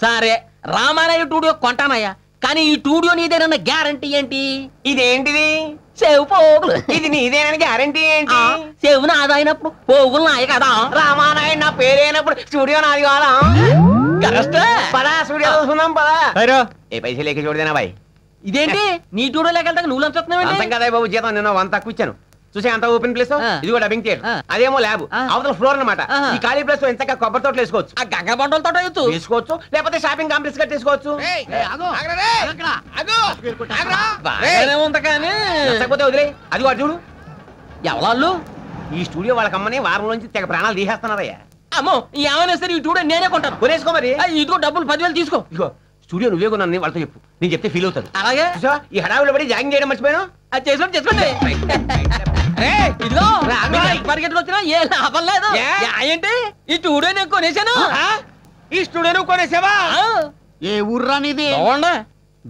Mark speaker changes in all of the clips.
Speaker 1: సరే రామారాయ స్టూడియో కొంటానయ్యా, కానీ ఈ స్టూడియో నీదేనన్న గ్యారంటీ ఏంటి?
Speaker 2: ఇదేంటిది?
Speaker 1: సేవు పోగులు.
Speaker 2: ఇది నీదేనని గ్యారంటీ ఏంటి?
Speaker 1: సేవు నాదైనప్పుడు పోగులు నాయ కదా.
Speaker 2: రామానాయుడు నా పేరైనప్పుడు స్టూడియో నాది కాదా? పదా స్టూడియో చూసుకుందాం పదా. ఏ పైసలు లేక చూడదేనా బాయ్?
Speaker 1: ఇదేంటి నీ స్టూడియో లేకెళ్తా నువ్వు
Speaker 2: అంతం కదా బాబు, జీతం నేను 100 తక్కువ ఇచ్చాను. చూసే అంత ఓపెన్ ప్లేస్, ఇది కూడా డబ్బింగ్ థియేటర్, అదేమో ల్యాబ్, అవతల ఫ్లోర్ అన్నమాట. ఈ ఖాళీ ప్లేస్ లో ఎంతగా కొబ్బరి తోటలు వేసుకోవచ్చు,
Speaker 1: ఆ గంగ బండల తోట
Speaker 2: వేసుకోవచ్చు, లేకపోతే షాపింగ్ కాంప్లెక్స్ కట్టేసుకోవచ్చు.
Speaker 1: ఉంది కానీ
Speaker 2: లేకపోతే వదిలే. అది వాడు చూడు,
Speaker 1: ఎవరు
Speaker 2: ఈ స్టూడియో వాళ్ళకమ్మని వారం నుంచి తెగ ప్రాణాలు తీసేస్తున్నారయ్యా.
Speaker 1: అమ్మో ఏమైనా సరే ఈ స్టూడియో నేనే కొంటాను.
Speaker 2: కొనేసుకో మరి.
Speaker 1: ఇదిగో డబ్బులు 10,000 తీసుకో.
Speaker 2: ఇదిగో స్టూడియో నువ్వే కొన్నాను వాళ్ళతో చెప్పు, నేను చెప్తే ఫీల్ అవుతారు.
Speaker 1: అలాగే
Speaker 2: ఈ హడావిలో పడి జాగింగ్ చేయడం మర్చిపోయాను.
Speaker 1: అది చేసుకోండి. ఇదిగో పరిగెట్టుకు వచ్చినా ఏ లాభం లేదు. ఏంటి ఈ స్టూడియో నేను కొనేసాను.
Speaker 2: ఈ స్టూడియో నువ్వు కొనేసావా?
Speaker 3: ఏ ఊర్రా నీది?
Speaker 1: దోవండా.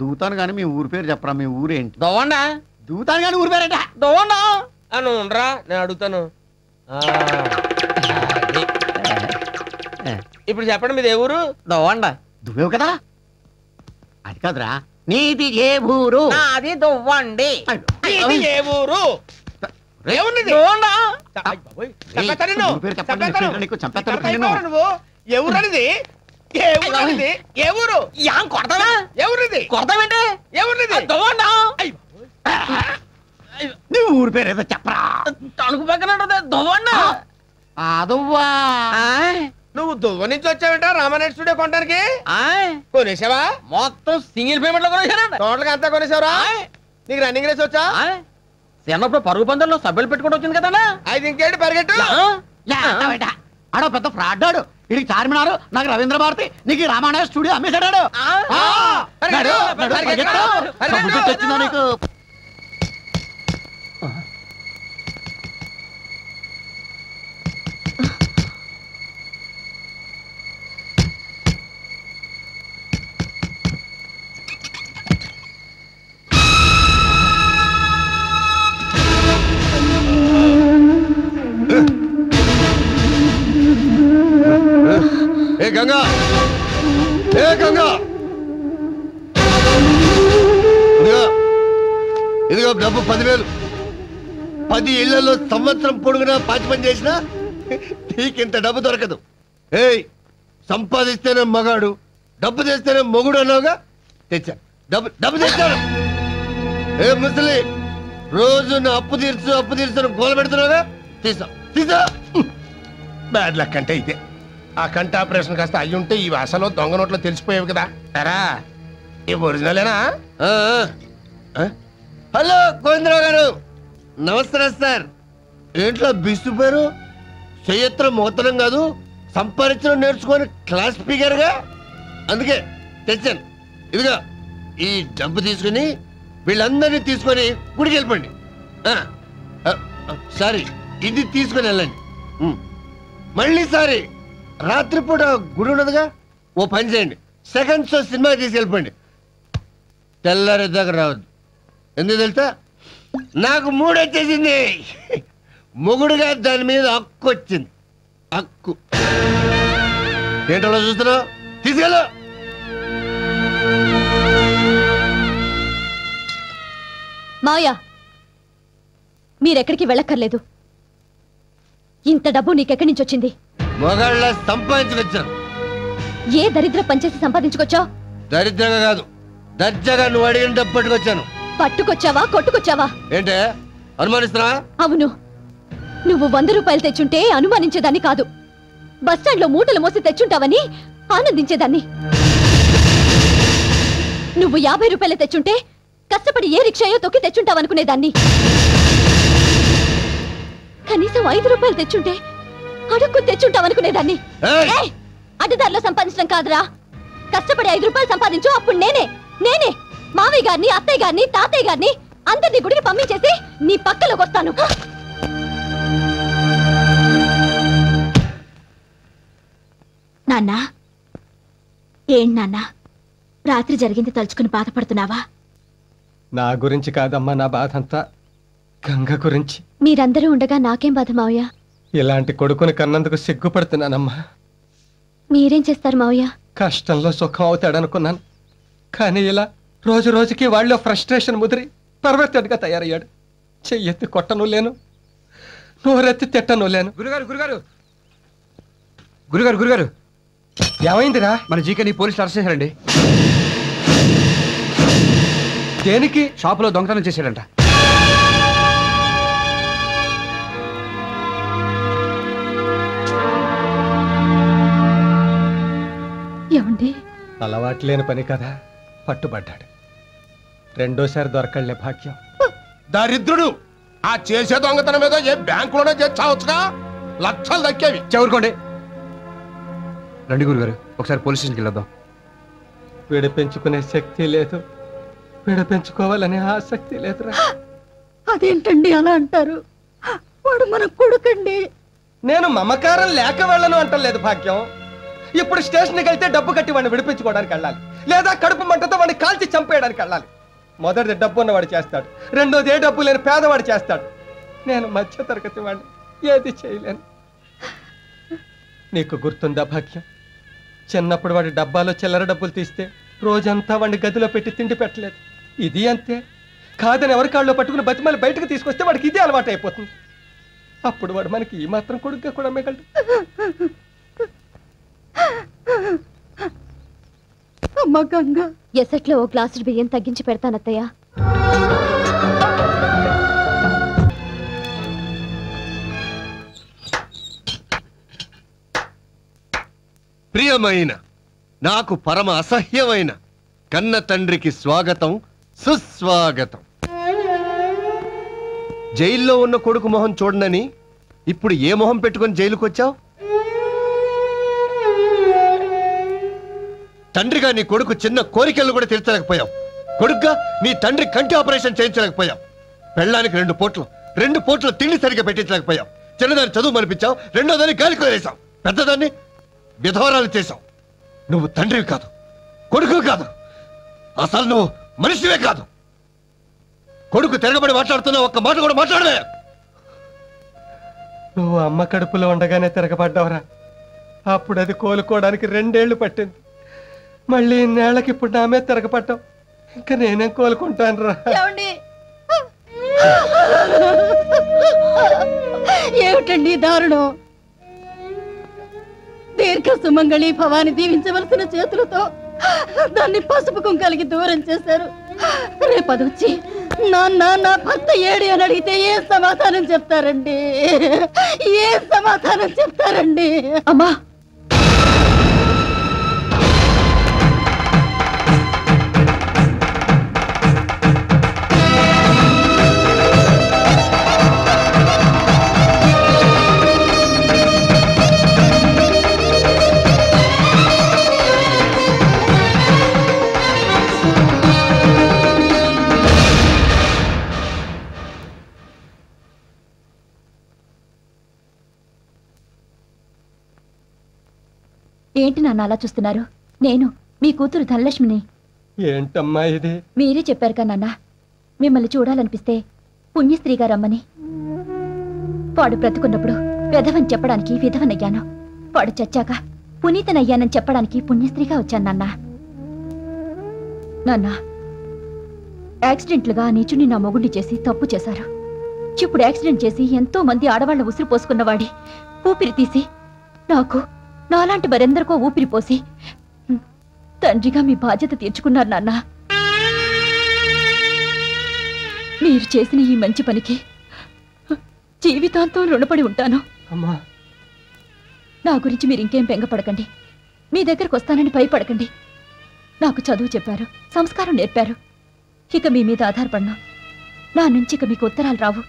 Speaker 3: దూతాను గాని మీ ఊరు పేరు చెప్పరా. మీ ఊరేంటి?
Speaker 1: దోవండా.
Speaker 3: దూతాను గాని ఊరు పేరేట?
Speaker 1: దోవండా
Speaker 2: అని ఉండరా, నేను అడుగుతాను. ఇప్పుడు చెప్పండి మీది ఏ ఊరు?
Speaker 1: దోవండా.
Speaker 3: దువ్వేవు కదా, అది కాదురా. నీది ఏ ఊరు?
Speaker 1: అది దొవ్వండి.
Speaker 2: ఏ ఊరు? ఎవరనిది? ఏ ఊరు?
Speaker 1: కొడతావా?
Speaker 2: ఎవరిది?
Speaker 1: కొడతావేంటి?
Speaker 2: ఎవరిది?
Speaker 1: దొవ్వండా.
Speaker 3: నీ ఊరు పేరు ఏదో చెప్పరా.
Speaker 1: తణుకు పక్కన దొవ్వండా.
Speaker 3: అదవ్వా.
Speaker 2: నువ్వు దువ్వ నుంచి వచ్చావేంట రామానాయుడు స్టూడియో కొనడానికి? కొనేసావా?
Speaker 1: మొత్తం సింగిల్ పేమెంట్ లో కొనేసానండి.
Speaker 2: టోటల్ అంతా కొనేసావరా? నీకు రన్నింగ్ రేస్ వచ్చా?
Speaker 1: చిన్నప్పుడు పరుగు పందుల్లో సభ్యులు పెట్టుకుంటూ వచ్చింది కదా.
Speaker 2: అయితే ఇంకేంటి పరిగెట్టు.
Speaker 3: ఆడో పెద్ద ఫ్రాడ్ ఆడు. ఇది చార్మినారు, నాకు రవీంద్ర భారతి, నీకు రామానాయుడు స్టూడియో అమ్మేశాడు. వచ్చిందా నీకు?
Speaker 4: ఏ గంగా, ఏ గంగా, ఇదిగో డబ్బు 10,000. 10 ఇళ్లలో సంవత్సరం పొడుగునా పాచి పని చేసినా నీకింత డబ్బు దొరకదు. ఏయ్, సంపాదిస్తేనే మగాడు, డబ్బు తెస్తేనే మొగుడు అన్నావుగా, తెచ్చా. డబ్బు తెచ్చాను. ఏ ముసలి, రోజు నా అప్పు తీర్చు గోల పెడుతున్నావుగా, తీసా.
Speaker 5: బ్యాడ్ లక్ అంటే ఇదే. ఆ కంటి ఆపరేషన్ కాస్త అయ్యుంటే ఈ వాసలో దొంగ నోట్లో తెలిసిపోయావు కదా. ఎరా ఈ ఒరిజినలేనా?
Speaker 4: హలో గోవిందరావు గారు, నమస్తే సార్. ఏంట్లో బిస్తుపోయారు? చెయ్యత్రం మోతనం కాదు, సంపాదించడం నేర్చుకొని క్లాస్ స్పీకర్గా. అందుకే తెచ్చాను. ఇదిగా ఈ డబ్బు తీసుకుని వీళ్ళందరినీ తీసుకొని గుడికి వెళ్ళిపోండి. సారీ, ఇది తీసుకొని వెళ్ళండి. మళ్ళీ సారీ, రాత్రిపూట గుడి ఉన్నదిగా, ఓ పని చేయండి, సెకండ్ షో సినిమా తీసుకెళ్ళిపోండి. తెల్లారి దగ్గర రావద్దు. ఎందుకు తెలుసా? నాకు మూడు వచ్చేసింది. మొగుడుగా దాని మీద హక్కు వచ్చింది. హక్కు ఏంటో చూస్తున్నావు? తీసుకెళ్ళు.
Speaker 6: మావయ్య, మీరెక్కడికి వెళ్ళక్కర్లేదు. ఇంత డబ్బు నీకెక్కడి నుంచి వచ్చింది?
Speaker 4: మొగాళ్ళ సంపాదించుకొచ్చాను.
Speaker 6: ఏ దరిద్ర పనిచేసి సంపాదించుకొచ్చావు?
Speaker 4: దరిద్రంగా కాదు, దర్జాగా నువ్వు అడిగిన డబ్బు పట్టుకొచ్చాను.
Speaker 6: పట్టుకొచ్చావా కొట్టుకొచ్చావా?
Speaker 4: ఏంటే అనుమానిస్తున్నా?
Speaker 6: అవును, నువ్వు 100 రూపాయలు తెచ్చుంటే అనుమానించేదాన్ని కాదు, బస్టాండ్ లో మూటలు మోసి తెచ్చుంటావని ఆనందించేదాన్ని. నువ్వు 50 రూపాయలు తెచ్చుంటే కష్టపడి ఏ రిక్షాయో తొక్కి తెచ్చుంటావనుకునేదాన్ని. కనీసం 5 రూపాయలు తెచ్చుంటే అడుక్కు తెచ్చుంటావనుకునేదాన్ని. అడ్డదారిలో సంపాదించడం కాదురా, కష్టపడి 5 రూపాయలు సంపాదించు. అప్పుడు నేనే మావయ్య గారిని, అత్తయ్య గారిని, తాతయ్య గారిని అందరినీ గుడికి పంపించేసి నీ పక్కలోకి వస్తాను. నాన్నా, ఏంటి నాన్నా, రాత్రి జరిగింది తలుచుకుని బాధపడుతున్నావా?
Speaker 7: నా గురించి కాదమ్మా, నా బాధ అంతా గంగ గురించి.
Speaker 6: మీరందరూ ఉండగా నాకేం బాధ మావయ్య?
Speaker 7: ఇలాంటి కొడుకుని కన్నందుకు సిగ్గుపడుతున్నానమ్మా.
Speaker 6: మీరేం చేస్తారు మావయ్య?
Speaker 7: కష్టంలో సుఖం అవుతాడనుకున్నాను. కానీ ఇలా రోజు రోజుకి వాళ్ళలో ఫ్రస్ట్రేషన్ ముదిరి పర్వర్టెడ్గా తయారయ్యాడు. చెయ్యెత్తి కొట్టను లేను, నోరెత్తి తిట్టను లేను.
Speaker 2: గురుగారు
Speaker 7: ఏమైందిరా?
Speaker 2: మన జీకేని పోలీసులు అరెస్ట్ చేశారండి.
Speaker 7: దేనికి?
Speaker 2: షాపులో దొంగతనం చేశాడంట.
Speaker 6: ఏమండి?
Speaker 7: అలవాటు లేని పని కదా, పట్టుబడ్డాడు. రెండోసారి దొరకళ్లే భాగ్యం.
Speaker 5: దరిద్రుడు ఆ చేసే దొంగతనం మీద ఏ బ్యాంకులోనే చేర్చావచ్చుగా, లక్షలు దక్కేవి.
Speaker 2: చదువుకోండి రండి గురుగారు, ఒకసారి పోలీస్ స్టేషన్కి వెళ్ళొద్దాం.
Speaker 7: విడిపించుకునే శక్తి లేదు, విడిపించుకోవాలనే ఆసక్తి లేదురా.
Speaker 6: అదేంటండి అలా అంటారు? వాడు మన కొడుకండి.
Speaker 7: నేను మమకారం లేక వెళ్ళను అంటలేదు భాగ్యం. ఇప్పుడు స్టేషన్కి వెళ్తే డబ్బు కట్టి వాడిని విడిపించుకోవడానికి వెళ్ళాలి, లేదా కడుపు మంటతో వాడిని కాల్చి చంపేయడానికి వెళ్ళాలి. మొదటిది డబ్బు ఉన్నవాడు చేస్తాడు, రెండోది ఏ డబ్బు లేని పేదవాడు చేస్తాడు. నేను మధ్య తరగతి వాడిని, ఏది చేయలేను. నీకు గుర్తుందా భాగ్యం? చిన్నప్పుడు వాడి డబ్బాలో చిల్లర డబ్బులు తీస్తే రోజంతా వాడిని గదిలో పెట్టి తిండి పెట్టలేదు. ఇది అంతే. కాదని ఎవరి కాళ్ళలో పట్టుకుని బతిమాలి బయటకు తీసుకొస్తే వాడికి ఇదే అలవాటు అయిపోతుంది. అప్పుడు వాడు మనకి ఈ మాత్రం కొడుకుగా కూడా మిగలడు.
Speaker 6: అమ్మ గంగ, ఎసట్లో ఓ గ్లాసు బియ్యం తగ్గించి పెడతానత్తయ్య.
Speaker 4: ప్రియమైన, నాకు పరమ అసహ్యమైన కన్న తండ్రికి స్వాగతం, సుస్వాగతం. జైల్లో ఉన్న కొడుకు మొహం చూడనని ఇప్పుడు ఏ మొహం పెట్టుకొని జైలుకు వచ్చావు? తండ్రిగా నీ కొడుకు చిన్న కోరికలను కూడా తీర్చలేకపోయావు. కొడుకుగా నీ తండ్రి కంటి ఆపరేషన్ చేయించలేకపోయావు. పెళ్ళానికి 2 పూట్ల తిండి సరిగ్గా పెట్టించలేకపోయావు. చిన్నదాన్ని చదువు మనిపించావు, రెండోదాన్ని గాలికి వదిలేసావు, పెద్దదాన్ని విధవరాలు చేశావు. నువ్వు తండ్రివి కాదు, కొడుకు కాదు, అసలు నువ్వు మనిషివే కాదు. కొడుకు తిరగబడి మాట్లాడుతున్నా ఒక్క మాట కూడా మాట్లాడలే.
Speaker 7: నువ్వు అమ్మ కడుపులో ఉండగానే తిరగబడ్డావురా. అప్పుడు అది కోలుకోవడానికి 2 ఏళ్లు పట్టింది. మళ్ళీ ఇన్నేళ్లకి ఇప్పుడు నామే తిరగపడ్డావు. ఇంకా నేనేం కోలుకుంటాను రా.
Speaker 6: ఏమిటండి దారుణం? దీర్ఘ సుమంగళి భవాని దీవించవలసిన చేతులతో దాన్ని పసుపు కుంకాలకి దూరం చేశారు. రేపదొచ్చి నాన్న నా భర్త ఏడి అని అడిగితే ఏ సమాధానం చెప్తారండి? ఏ సమాధానం చెప్తారండి? అమ్మా, ఏంటి నాన్న అలా చూస్తున్నారు? నేను మీ కూతురు ధనలక్ష్మిని.
Speaker 7: ఏంటమ్మా ఇది?
Speaker 6: మీరే చెప్పారు కదా నాన్న, మిమ్మల్ని చూడాలనిపిస్తే పుణ్యస్త్రీగా రమ్మని. వాడు బ్రతుకున్నప్పుడు విధవని చెప్పడానికి విధవనయ్యాను. వాడు చచ్చాక పునీతనయ్యానని చెప్పడానికి పుణ్యస్త్రీగా వచ్చాను నాన్న. నాన్న, యాక్సిడెంట్లుగా నీచుని నా మొగుడిని చేసి తప్పు చేశారు. ఇప్పుడు యాక్సిడెంట్ చేసి ఎంతో మంది ఆడవాళ్ల ఉసురు పోసుకున్నవాడి ఊపిరి తీసి నాకు, నాలాంటి మరెందరికో ఊపిరి పోసి తండ్రిగా మీ బాధ్యత తీర్చుకున్నారు నాన్న. మీరు చేసిన ఈ మంచి పనికి జీవితాంతం రుణపడి ఉంటాను. నా గురించి మీరు ఇంకేం బెంగపడకండి. మీ దగ్గరకు వస్తానని భయపడకండి. నాకు చదువు చెప్పారు, సంస్కారం నేర్పారు. ఇక మీ మీద ఆధారపడను. నా నుంచి ఇక మీకు ఉత్తరాలు రావు,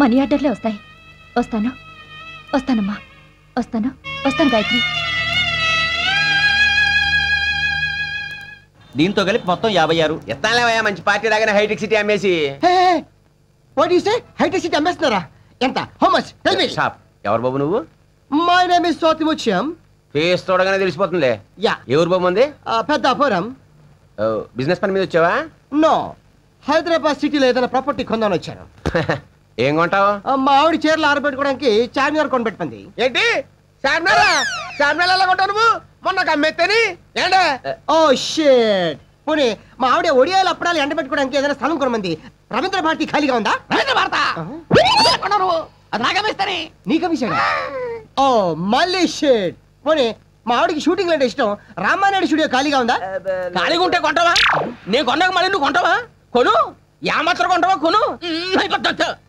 Speaker 6: మనీ ఆర్డర్లే వస్తాయి. వస్తానమ్మా, వస్తాను గాయత్రి.
Speaker 2: దీంతో కలిపి మొత్తం 56. ఎత్తాలేవయ్యా, మంచి పార్టీ లాగానే హైటెక్ సిటీ అమ్మేసి.
Speaker 3: హైటెక్ సిటీ అమ్మేస్తున్నారా? ఎంత? How much? Tell me.
Speaker 2: Shop. ఎవరు బాబు నువ్వు?
Speaker 3: My name is Swathi Muthyam.
Speaker 2: Face చూడగానే తెలిసిపోతుంది.
Speaker 3: యా.
Speaker 2: ఎవరు బాబు ఉంది?
Speaker 3: పెద్దాపురం.
Speaker 2: బిజినెస్ పని మీద వచ్చావా?
Speaker 3: నో, హైదరాబాద్ సిటీలో ఏదైనా ప్రాపర్టీ కొందామని వచ్చాను.
Speaker 2: ఏం కొంటావు?
Speaker 3: మా ఆవిడ చీరలు ఆరబెట్టుకోవడానికి చార్మినార్ కొనిపెట్టుకుంది.
Speaker 5: ఏంటి చార్మినార్? చార్మినార్ ఎలా కొంటావు నువ్వు?
Speaker 2: మొన్న కమ్మెత్తని ఏంటే
Speaker 7: ఓ షిట్ పోనీ మా ఆవిడ ఒడియాలు అప్పడాలు ఎండ పెట్టుకోవడానికి ఏదైనా స్థలం కొనమంది రవీంద్ర భారతి ఖాళీగా ఉందా?
Speaker 3: రవీంద్ర భారత అది నాగమిస్తానే
Speaker 7: నీకమిసాడా? ఓ మళ్ళీ షిట్ పోనీ మా ఆవిడకి షూటింగ్ అంటే ఇష్టం రామానాయుడు స్టూడియో ఖాళీగా ఉందా?
Speaker 1: ఖాళీగా ఉంటే కొంటావా? నేను కొన్నాక మళ్ళీ నువ్వు కొంటావా? కొను మాత్రం కొంటావా? కొను.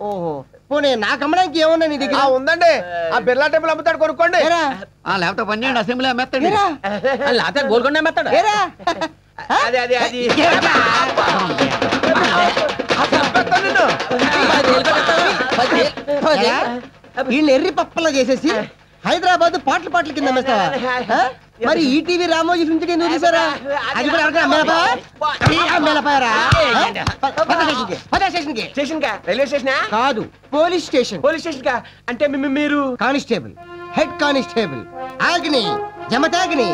Speaker 7: ఓహో పోనీ నాకు అమ్మడానికి ఏమన్నా నీ దగ్గర?
Speaker 2: ఉందండి ఆ బిర్లా టెంపుల్ అమ్ముతాడు కొనుక్కోండి.
Speaker 3: లేకపోతే 12 అసెంబ్లీ అమ్మేస్తాడు
Speaker 1: లేకపోతే గోల్కొండ మెత్తాడు.
Speaker 2: అదే అదే అది
Speaker 7: వీళ్ళు ఎర్రి పప్పలా చేసేసి హైదరాబాద్ పాటల కింద అమ్మేస్తావా? మరి ఈటీవీ రామోజీ నుంచి ఎందుకు తీసారా? అది కూడా
Speaker 2: స్టేషన్ కా రైల్వే స్టేషన్
Speaker 7: కాదు పోలీస్ స్టేషన్.
Speaker 2: పోలీస్ స్టేషన్ కా అంటే మీరు
Speaker 7: కానిస్టేబుల్ హెడ్ కానిస్టేబుల్ ఆగ్ని జమతాగ్ని.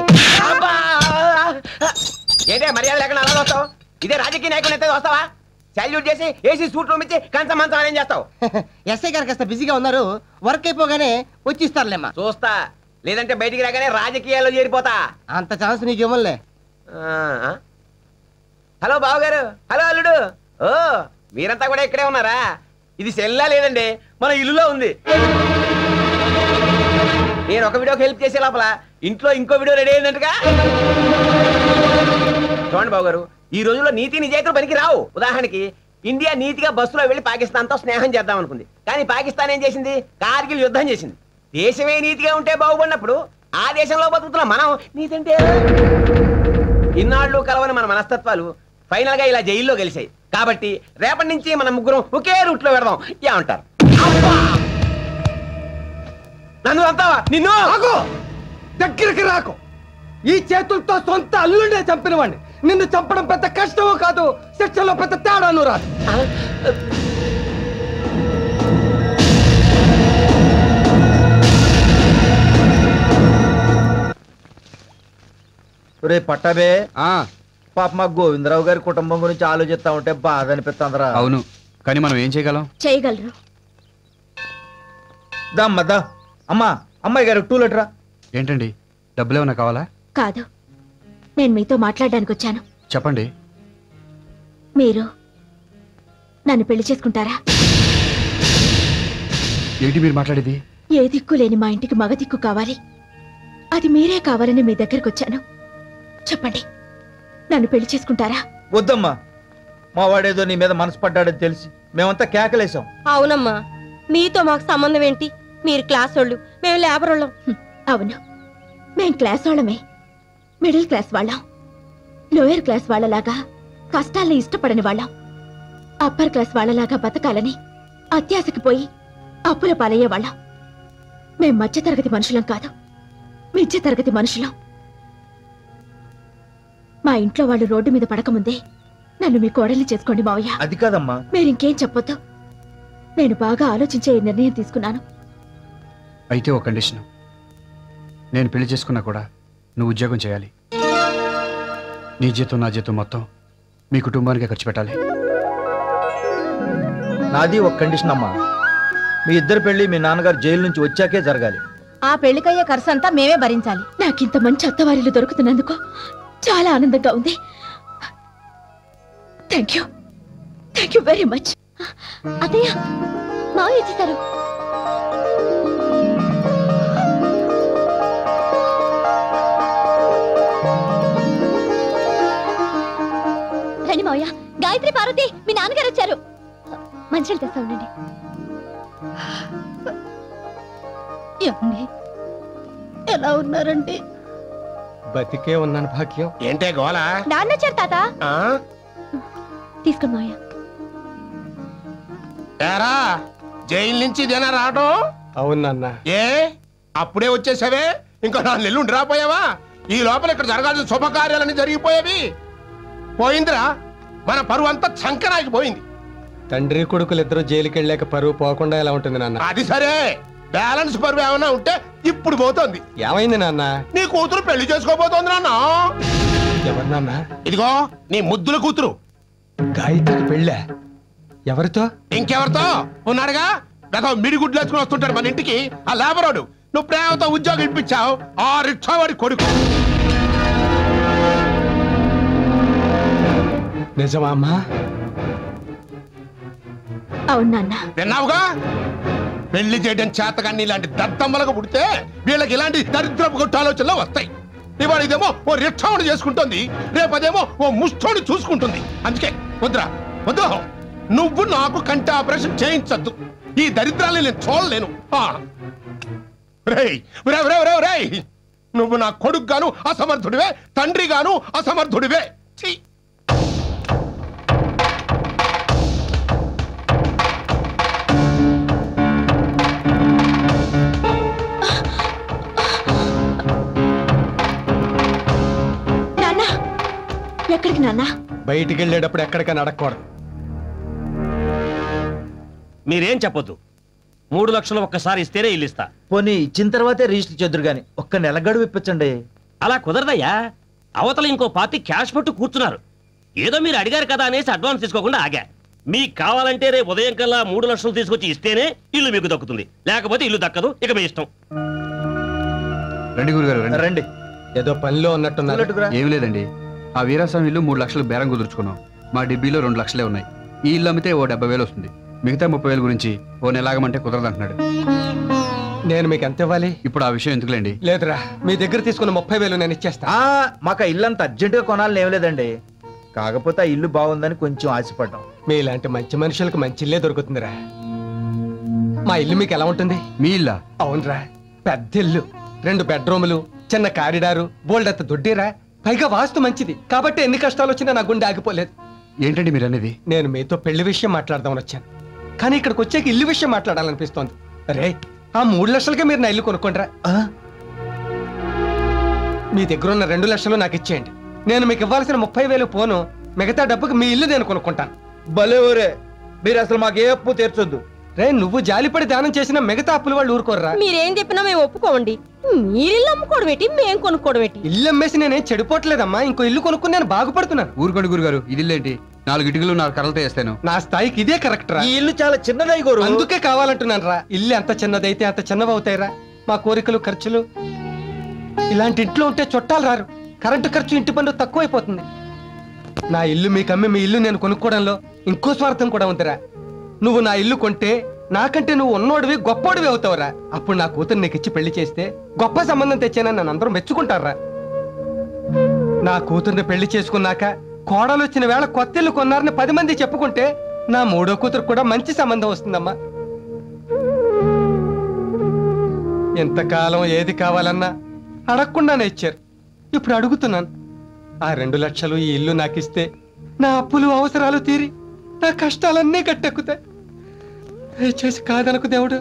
Speaker 2: ఏంటే మర్యాద లేకుండా అలా వస్తావు? ఇదే రాజకీయ నాయకులు అయితే వస్తావా? సాల్యూట్ చేసి ఏసీ సూట్ రూమ్ ఇచ్చి కంచం మంచం అరేంజ్ చేస్తావు.
Speaker 7: ఎస్ఐ గారు కాస్త బిజీగా ఉన్నారు వర్క్ అయిపోగానే వచ్చి ఇస్తారులేమ్మా.
Speaker 2: చూస్తా లేదంటే బయటికి రాగానే రాజకీయాల్లో చేరిపోతా.
Speaker 7: అంత ఛాన్స్ నీకు ఇవ్వలే.
Speaker 2: హలో బావగారు. హలో అల్లుడు. ఓ మీరంతా కూడా ఇక్కడే ఉన్నారా? ఇది సెల్లా లేదండి మన ఇల్లులో ఉంది. నేను ఒక వీడియోకి హెల్ప్ చేసే లోపల ఇంట్లో ఇంకో వీడియో రెడీ అయిందంటగా. చూడండి బావగారు ఈ రోజుల్లో నీతి నిజాయితీలు పనికి రావు. ఉదాహరణకి ఇండియా నీతిగా బస్సులో వెళ్లి పాకిస్తాన్ తో స్నేహం చేద్దాం అనుకుంది. కానీ పాకిస్తాన్ ఏం చేసింది? కార్గిల్ యుద్ధం చేసింది. దేశమే నీతిగా ఉంటే బాగుపడినప్పుడు ఆ దేశంలో బతుకుతున్న మనం నీతి అంటే ఇన్నాళ్ళు కలవని మన మనస్తత్వాలు ఫైనల్ గా ఇలా జైల్లో గెలిచాయి. కాబట్టి రేపటి నుంచి మన ముగ్గురం ఒకే రూట్ లో పెడదాం ఏమంటారు? నన్ను అంతావా? నిన్ను
Speaker 7: దగ్గరికి రాకు. ఈ చేతులతో సొంత అల్లుండే చంపిన వాడిని నిన్ను చంపడం పెద్ద కష్టమో కాదు, శిక్షలో పెద్ద తేడాను రాదు.
Speaker 8: రే పట్టాబే పాప మా గోవిందరావు గారి కుటుంబం గురించి ఆలోచిస్తా ఉంటే బాధ అనిపిస్తుందిరా.
Speaker 9: అవును కానీ మనం ఏం చేయగలం?
Speaker 6: చేయగలరు.
Speaker 8: దమ్మద్దా అమ్మా అమ్మాయి గారు 2 లీటరా.
Speaker 9: ఏంటండి డబ్బులు ఏమైనా కావాలా?
Speaker 6: కాదు నేను మీతో మాట్లాడడానికి వచ్చాను.
Speaker 9: చెప్పండి.
Speaker 6: మీరు నన్ను పెళ్లి చేసుకుంటారా?
Speaker 9: ఏంటి మీరు మాట్లాడేది?
Speaker 6: ఏ దిక్కు లేని మా ఇంటికి మగ దిక్కు కావాలి. అది మీరే కావాలని మీ దగ్గరకు వచ్చాను. చెప్పండి నన్ను పెళ్లి చేసుకుంటారా?
Speaker 8: వద్దమ్మా మా వాడేదో నీ మీద మనసు పడ్డాడని తెలిసి మేమంతా కేకలేసాం.
Speaker 10: అవునమ్మా మీతో మాకు సంబంధం ఏంటి? మీరు క్లాస్ వాళ్ళు మేము లేబర్ వాళ్ళం.
Speaker 6: అవును మేం క్లాస్ వాళ్ళమే. మిడిల్ క్లాస్ వాళ్ళం. లోయర్ క్లాస్ వాళ్ళలాగా కష్టాల్ని ఇష్టపడని వాళ్ళం. అప్పర్ క్లాస్ వాళ్ళలాగా బతకాలని అత్యాశకి పోయి అప్పుల పాలయ్యే వాళ్ళం. మేం మధ్యతరగతి మనుషులం కాదు, మిధ్య తరగతి మనుషులం. మా ఇంట్లో వాళ్ళు రోడ్డు మీద పడకముందే నన్ను మీ కోడల్ని చేసుకోండి మావయ్య.
Speaker 8: అది కాదమ్మా.
Speaker 6: మీరింకేం చెప్పొద్దు. నేను బాగా ఆలోచించే ఈ నిర్ణయం తీసుకున్నాను.
Speaker 9: అయితే ఒక కండిషన్. నేను పెళ్లి చేసుకున్నా కూడా నువ్వు ఉద్యోగం చేయాలి. నీ జీతం నా జీతం మొత్తం మీ కుటుంబానికి ఖర్చు పెట్టాలి.
Speaker 8: నాది ఒక కండిషన్ అమ్మా. మీ ఇద్దరు పెళ్లి మీ నాన్నగారు జైలు నుంచి వచ్చాకే జరగాలి.
Speaker 10: ఆ పెళ్లికయ్యే ఖర్చు అంతా మేమే భరించాలి.
Speaker 6: నాకింత మంచి అత్తవారిలు దొరుకుతున్నందుకు చాలా ఆనందంగా ఉంది. Thank you very much. అత్తయ్య మావయ్య వచ్చేసారు. రండి మావయ్య. గాయత్రి పార్వతి మీ నాన్నగారు వచ్చారు. మంచిగా తెస్తా ఉండండి. ఎలా ఉన్నారండి?
Speaker 7: బతికే ఉన్నాను భాగ్యం.
Speaker 5: ఏంటే గోళ?
Speaker 6: నాన్న వచ్చారు తాత. తీసుకోండి మావయ్య.
Speaker 5: ఏరా జైలు నుంచి ఇదేనా రావడం?
Speaker 7: అవునన్నా.
Speaker 5: ఏ అప్పుడే వచ్చేసావే? ఇంకా 4 నెలలు ఉండి రాపోయావా? ఈ లోపల ఇక్కడ జరగాల్సిన శుభకార్యాలన్నీ జరిగిపోయేవి. పోయిందిరా మన పరువు అంతా చంకనాకి పోయింది.
Speaker 7: తండ్రి కొడుకులు ఇద్దరు జైలుకి వెళ్ళాక పరువు పోకుండా ఎలా ఉంటుంది నాన్న?
Speaker 5: అది సరే బ్యాలెన్స్ పరువు ఏమైనా ఉంటే ఇప్పుడు పోతోంది.
Speaker 7: ఏమైంది నాన్న?
Speaker 5: నీ కూతురు పెళ్లి చేసుకోబోతోంది నాన్న.
Speaker 7: ఎవరు నాన్న?
Speaker 5: ఇదిగో నీ ముద్దుల కూతురు.
Speaker 7: గాయత్రికి పెళ్ళా? ఎవరితో?
Speaker 5: ఇంకెవరితో ఉన్నాడుగా గత మిడిగుడ్లు వేసుకుని వస్తుంటాడు మన ఇంటికి ఆ లేబరోడు. నువ్వు ప్రేమతో ఉద్యోగం ఇప్పించావు. ఆ రిక్షావాడి కొడుకు
Speaker 7: నిజమా అమ్మా?
Speaker 6: అవును నాన్న.
Speaker 5: విన్నావుగా? పెళ్లి చేయడం చేతగాన్ని ఇలాంటి దద్దమ్మలకు పుడితే వీళ్ళకి ఇలాంటి దరిద్రపు కొట్టు ఆలోచనలు వస్తాయి. ఇవాళ ఇదేమో ఓ రిక్షావుని చేసుకుంటుంది, రేపదేమో ఓ ముష్టోని చూసుకుంటుంది. అందుకే వద్దురా, వద్దు. నువ్వు నాకు కంటి ఆపరేషన్ చేయించద్దు. ఈ దరిద్రాన్ని నేను చూడలేను. రేయ్ రేయ్ రేయ్ రేయ్, నువ్వు నా కొడుకు గాను అసమర్థుడివే, తండ్రి గాను అసమర్థుడివే.
Speaker 6: ఎక్కడికి నాన్న?
Speaker 7: బయటికి వెళ్ళేటప్పుడు ఎక్కడికైనా అడగకూడదు.
Speaker 11: మీరేం చెప్పొద్దు. 3 లక్షలు ఒక్కసారి ఇస్తేనే ఇల్లు ఇస్తా.
Speaker 8: పోనీ ఇచ్చిన తర్వాతే రిజిస్టర్ చేద్దరు గాని ఒక్క నెల గడువు ఇప్పించండి.
Speaker 11: అలా కుదరదయ్యా. అవతల ఇంకో పార్టీ క్యాష్ పట్టు కూర్చున్నారు. ఏదో మీరు అడిగారు కదా అనేసి అడ్వాన్స్ తీసుకోకుండా ఆగా. మీకు కావాలంటే రేపు ఉదయం కల్లా 3 లక్షలు తీసుకొచ్చి ఇస్తేనే ఇల్లు మీకు దక్కుతుంది, లేకపోతే ఇల్లు దక్కదు. ఇక మీ ఇష్టం.
Speaker 9: రండి గురుగారు
Speaker 8: రండి.
Speaker 7: ఏదో పనిలో ఉన్నట్టున్నారు.
Speaker 9: ఏం లేదండి, ఆ వీరాస్వామి ఇల్లు 3 లక్షలు బేరం కుదుర్చుకున్నాం. మా డిబ్బీలో 2 లక్షలే ఉన్నాయి. ఈ ఇల్లు అమ్మితే ఓ 70,000 వస్తుంది. మిగతా 30,000 గురించి ఓ నెలాగమంటే కుదరదంటున్నాడు.
Speaker 7: నేను మీకు ఎంత ఇవ్వాలి?
Speaker 9: ఇప్పుడు ఆ విషయం ఎందుకులేండి.
Speaker 7: లేదురా, మీ దగ్గర తీసుకున్న 30,000 నేను ఇచ్చేస్తా.
Speaker 8: మాకు ఇల్లు అంత అర్జెంటుగా కొనాలని ఏం లేదండి. కాకపోతే ఆ ఇల్లు బాగుందని కొంచెం ఆశపడ్డాం.
Speaker 7: మీలాంటి మంచి మనుషులకు మంచి ఇల్లే దొరుకుతుందిరా. మా ఇల్లు మీకు ఎలా ఉంటుంది?
Speaker 9: మీ ఇల్లా?
Speaker 7: అవునరా, పెద్ద ఇల్లు, 2 బెడ్రూములు, చిన్న కారిడారు, బోల్డంత దొడ్డిరా. పైగా వాస్తు మంచిది కాబట్టి ఎన్ని కష్టాలు వచ్చినా నా గుండె ఆగిపోలేదు.
Speaker 9: ఏంటండి మీరు అనేది?
Speaker 7: నేను మీతో పెళ్లి విషయం మాట్లాడదామని వచ్చాను, కానీ ఇక్కడికి వచ్చాక ఇల్లు విషయం మాట్లాడాలనిపిస్తోంది. అరే, ఆ 3 లక్షలకే మీరు నా ఇల్లు కొనుక్కోండిరా. మీ దగ్గర ఉన్న 2 లక్షలు నాకు ఇచ్చేయండి. నేను మీకు ఇవ్వాల్సిన 30,000 పోను, మిగతా డబ్బుకి మీ ఇల్లు నేను కొనుక్కుంటాను.
Speaker 8: భలే ఊరే, మీరు అసలు మాకు ఏ అప్పు తీర్చొద్దు.
Speaker 7: రే, నువ్వు జాలిపడి దానం చేసిన మిగతా అప్పులు వాళ్ళు ఊరుకోర్రా.
Speaker 10: మీరేం చెప్పినా మేము ఒప్పుకోండి. మీరు అమ్ముకోవడం ఏంటి, మేము కొనుక్కోవడం ఏంటి?
Speaker 7: ఇల్లు అమ్మేసి నేనేం చెడిపోవట్లేదమ్మా, ఇంకో ఇల్లు కొనుక్కుని నేను బాగుపడుతున్నాను.
Speaker 9: ఊరుకోండి గురుగారు, ఇది ఏంటి? 4 ఇటుకలు 4 కర్రలతో వేస్తాను.
Speaker 7: నా స్థాయికి ఇదే కరెక్ట్ రా.
Speaker 8: ఈ ఇల్లు చాలా చిన్నదై గోరు,
Speaker 7: అందుకే కావాలంటున్నాను రా. ఇల్లు ఎంత చిన్నదైతే అంత చిన్నవవుతాయిరా. మా కోరికలు ఖర్చులు ఇలాంటి ఇంట్లో ఉంటే చుట్టాలు రారు, కరెంటు ఖర్చు ఇంటి పన్ను తక్కువైపోతుంది. నా ఇల్లు మీకు అమ్మి మీ ఇల్లు నేను కొనుక్కోవడంలో ఇంకో స్వార్థం కూడా ఉందిరా. నువ్వు నా ఇల్లు కొంటే నాకంటే నువ్వు ఉన్నోడివి గొప్పోడివి అవుతావురా. అప్పుడు నా కూతురు నీకు ఇచ్చి పెళ్లి చేస్తే గొప్ప సంబంధం తెచ్చానని నన్ను అందరూ మెచ్చుకుంటారా. నా కూతుర్ని పెళ్లి చేసుకున్నాక కోడలు వచ్చిన వేళ కొత్త ఇల్లు కొన్నారని 10 మంది చెప్పుకుంటే నా 3వ కూతురు కూడా మంచి సంబంధం వస్తుందమ్మా. ఎంతకాలం ఏది కావాలన్నా అడగకుండానే ఇచ్చారు, ఇప్పుడు అడుగుతున్నాను. ఆ 2 లక్షలు ఈ ఇల్లు నాకిస్తే నా అప్పులు అవసరాలు తీరి నా కష్టాలన్నీ గట్టెక్కుతాయి. దయచేసి కాదనకు దేవుడు.